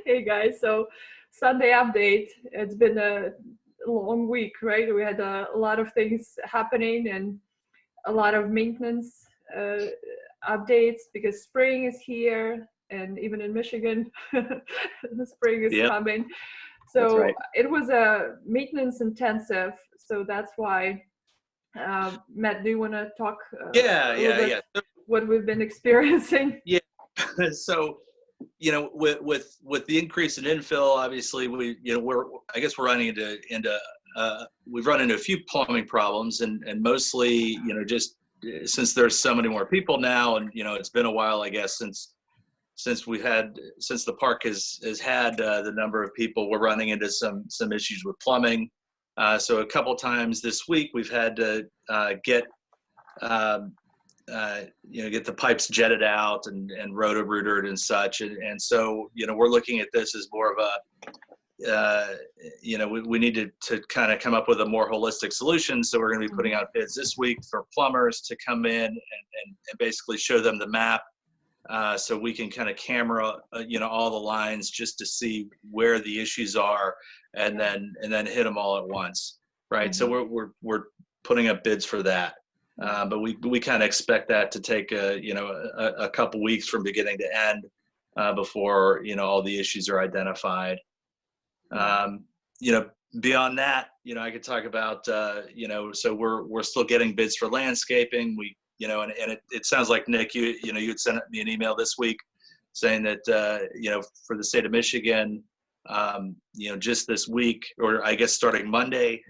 Hey guys, so Sunday update. It's been a long week, right? We had a lot of things happening and a lot of maintenance updates because spring is here, and even in Michigan, the spring is Yep. coming. That's So right. it was a maintenance intensive. So that's why, Matt, do you want to talk Yeah, a little yeah, bit yeah. what we've been experiencing? Yeah. So, with the increase in infill, obviously I guess we're running into we've run into a few plumbing problems, and mostly, just since there's so many more people now, and it's been a while, I guess, since the park has had the number of people, we're running into some issues with plumbing. So a couple times this week we've had to get get the pipes jetted out and roto-rootered and such, and so we're looking at this as more of a we need to kind of come up with a more holistic solution. So we're going to be putting out bids this week for plumbers to come in and basically show them the map, so we can kind of camera all the lines just to see where the issues are, and then hit them all at once, right? So we're putting up bids for that. But we kind of expect that to take a couple weeks from beginning to end before all the issues are identified. Beyond that, I could talk about so we're still getting bids for landscaping. And it sounds like, Nick, you had sent me an email this week saying that for the state of Michigan, just this week, or I guess starting Monday,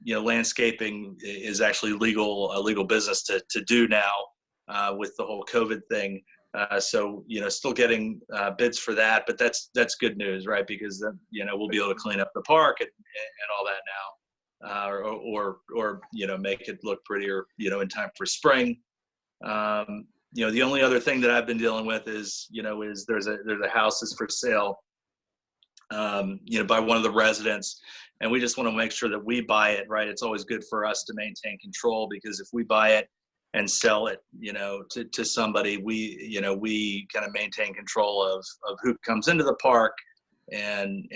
landscaping is actually a legal business to do now, with the whole COVID thing. So still getting bids for that, but that's good news, right? Because then we'll be able to clean up the park and all that now, or make it look prettier in time for spring. The only other thing that I've been dealing with is there's a house that's for sale, by one of the residents, and we just want to make sure that we buy it, right? It's always good for us to maintain control, because if we buy it and sell it, to somebody, we kind of maintain control of who comes into the park, and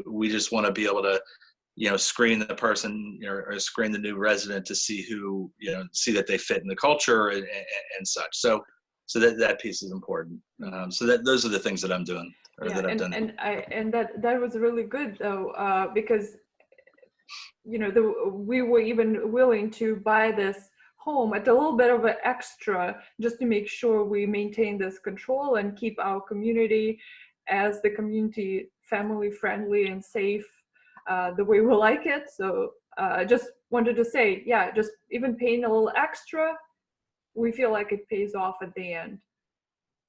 we just want to be able to, screen the person, or screen the new resident to see who, see that they fit in the culture and such. So that piece is important. So those are the things that I'm doing. And that was really good though, because we were even willing to buy this home at a little bit of an extra, just to make sure we maintain this control and keep our community as the community family friendly and safe, the way we like it. So I just wanted to say, yeah, just even paying a little extra, we feel like it pays off at the end.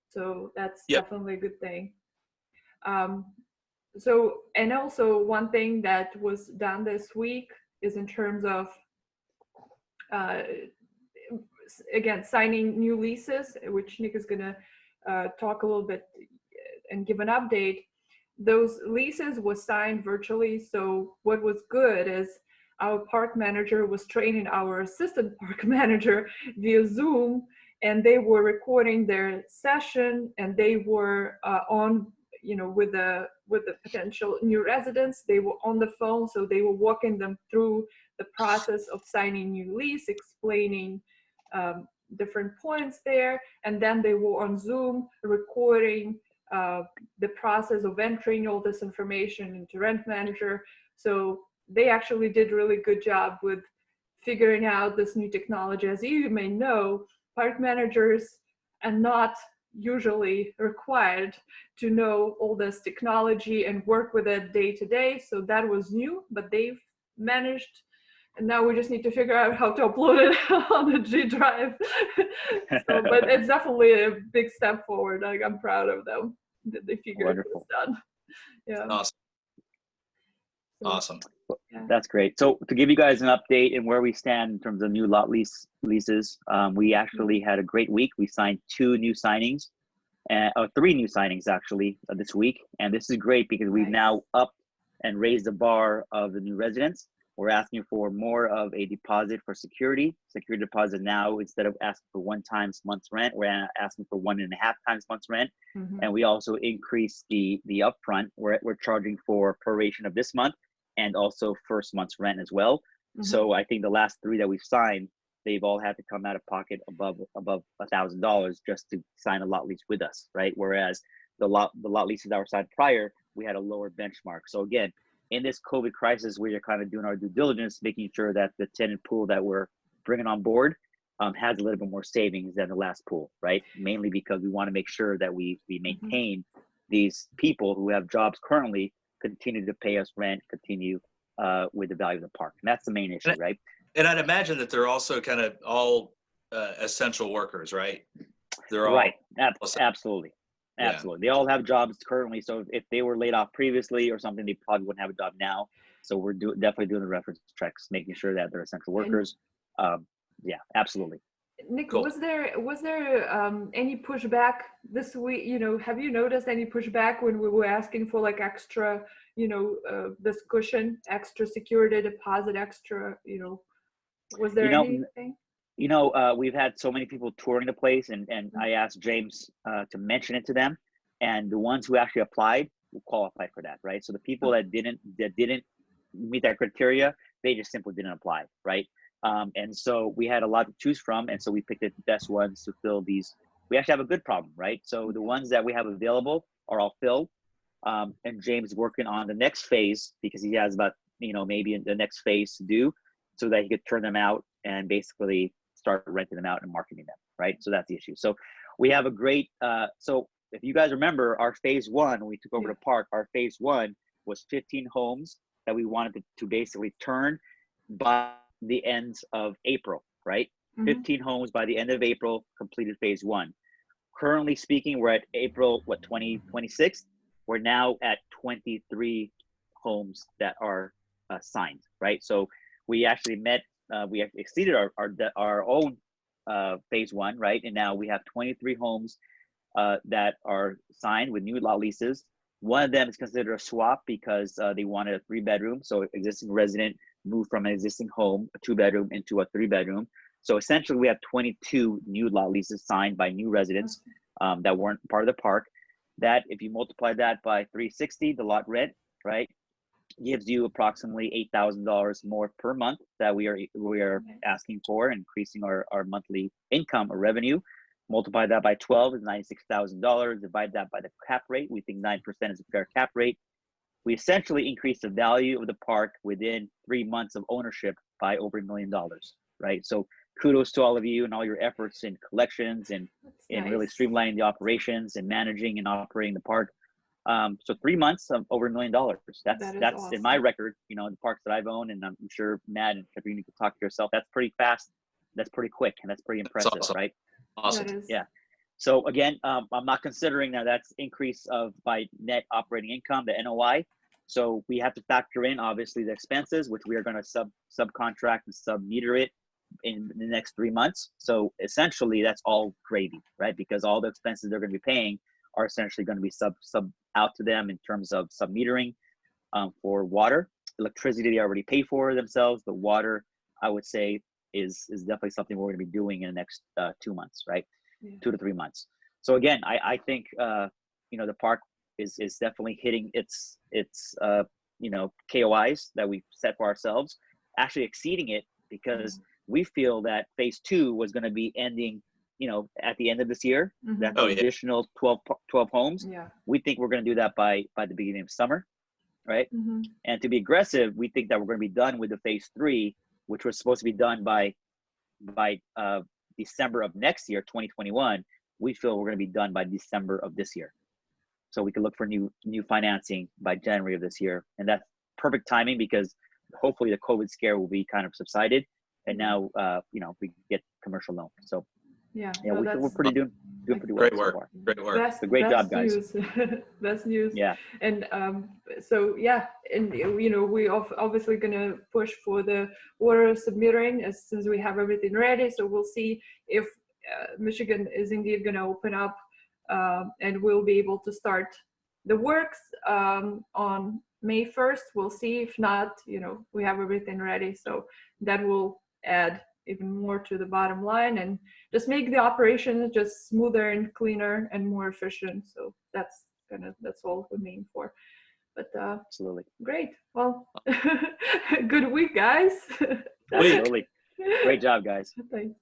So that's definitely a good thing. So, and also one thing that was done this week is in terms of, again, signing new leases, which Nick is going to talk a little bit and give an update. Those leases were signed virtually. So what was good is our park manager was training our assistant park manager via Zoom, and they were recording their session, and they were on, with the potential new residents. They were on the phone, so they were walking them through the process of signing new lease, explaining different points there, and then they were on Zoom recording the process of entering all this information into Rent Manager. So they actually did a really good job with figuring out this new technology. As you may know, park managers are not usually required to know all this technology and work with it day to day. So that was new, but they've managed. And now we just need to figure out how to upload it on the G Drive. But it's definitely a big step forward. Like, I'm proud of them that they figured this done. Yeah. Awesome. Awesome. Yeah. That's great. So to give you guys an update and where we stand in terms of new lot leases, we actually had a great week. We signed 2 new signings, or 3 new signings actually this week. And this is great because we've now upped and raised the bar of the new residents. We're asking for more of a deposit for security deposit now. Instead of asking for 1 times month's rent, we're asking for 1.5 times month's rent. And we also increased the upfront. We're charging for proration of this month and also first month's rent as well. So I think the last 3 that we've signed, they've all had to come out of pocket above $1,000 just to sign a lot lease with us, right? Whereas the lot leases that were signed prior, we had a lower benchmark. So again, in this COVID crisis, we are kind of doing our due diligence, making sure that the tenant pool that we're bringing on board has a little bit more savings than the last pool, right? Mainly because we want to make sure that we maintain these people who have jobs currently, continue to pay us rent, continue with the value of the park. And that's the main issue, right? And I'd imagine that they're also kind of all essential workers, right? They're all right. Absolutely. Yeah. Absolutely. They all have jobs currently. So if they were laid off previously or something, they probably wouldn't have a job now. So we're definitely doing the reference checks, making sure that they're essential workers. Yeah, absolutely. Nick, Cool. was there any pushback this week? You know, have you noticed any pushback when we were asking for like extra, this cushion, extra security deposit, extra, was there anything? We've had so many people touring the place, and I asked James to mention it to them, and the ones who actually applied will qualify for that, right? So the people that didn't meet that criteria, they just simply didn't apply, right? And so we had a lot to choose from, and so we picked the best ones to fill these. We actually have a good problem, right? So the ones that we have available are all filled, and James is working on the next phase because he has about maybe the next phase to do, so that he could turn them out and basically start renting them out and marketing them, right? So that's the issue. So we have a great, so if you guys remember our phase 1, when we took over the park, our phase 1 was 15 homes that we wanted to basically turn by the end of April, right? 15 homes by the end of April, completed phase 1. Currently speaking, we're at April, 2026? We're now at 23 homes that are signed, right? So we actually met, we exceeded our own phase 1, right? And now we have 23 homes that are signed with new lot leases. One of them is considered a swap because they wanted a 3-bedroom. So existing resident moved from an existing home, a 2-bedroom, into a 3-bedroom. So essentially we have 22 new lot leases signed by new residents that weren't part of the park. That, if you multiply that by 360, the lot rent, right, gives you approximately $8,000 more per month that we are asking for, increasing our monthly income or revenue. Multiply that by 12 is $96,000. Divide that by the cap rate. We think 9% is a fair cap rate. We essentially increase the value of the park within 3 months of ownership by over $1 million, right? So kudos to all of you and all your efforts in collections and really streamlining the operations and managing and operating the park. So 3 months of over $1 million. That's awesome. In my record, the parks that I've owned, and I'm sure Matt and Katrina could talk to yourself. That's pretty fast. That's pretty quick, and that's pretty impressive, right? Awesome. Yeah. So again, I'm not considering that's increase by net operating income, the NOI. So we have to factor in obviously the expenses, which we are going to subcontract and sub-meter it in the next 3 months. So essentially that's all gravy, right? Because all the expenses they're going to be paying are essentially going to be sub out to them in terms of sub-metering for water. Electricity they already pay for themselves. The water, I would say, is definitely something we're going to be doing in the next 2 months, right? 2 to 3 months. So again, I think the park is definitely hitting its KOIs that we've set for ourselves, actually exceeding it, because we feel that phase 2 was going to be ending at the end of this year. That's additional 12 homes. We think we're going to do that by the beginning of summer, right? And to be aggressive, we think that we're going to be done with the phase 3, which was supposed to be done by December of next year, 2021. We feel we're going to be done by December of this year, so we can look for new financing by January of this year. And that's perfect timing because hopefully the COVID scare will be kind of subsided, and now we get commercial loan. So we're doing pretty well. Great work. So far. Great work. Great job, guys. Best news. Yeah. And so and we obviously gonna push for the water submetering as soon as we have everything ready. So we'll see if Michigan is indeed gonna open up, and we'll be able to start the works on May 1st. We'll see. If not, we have everything ready. So that will add even more to the bottom line and just make the operation just smoother and cleaner and more efficient. So that's all we aim for. But Absolutely. great. Well, good week, guys. Absolutely. Great job, guys. Thanks.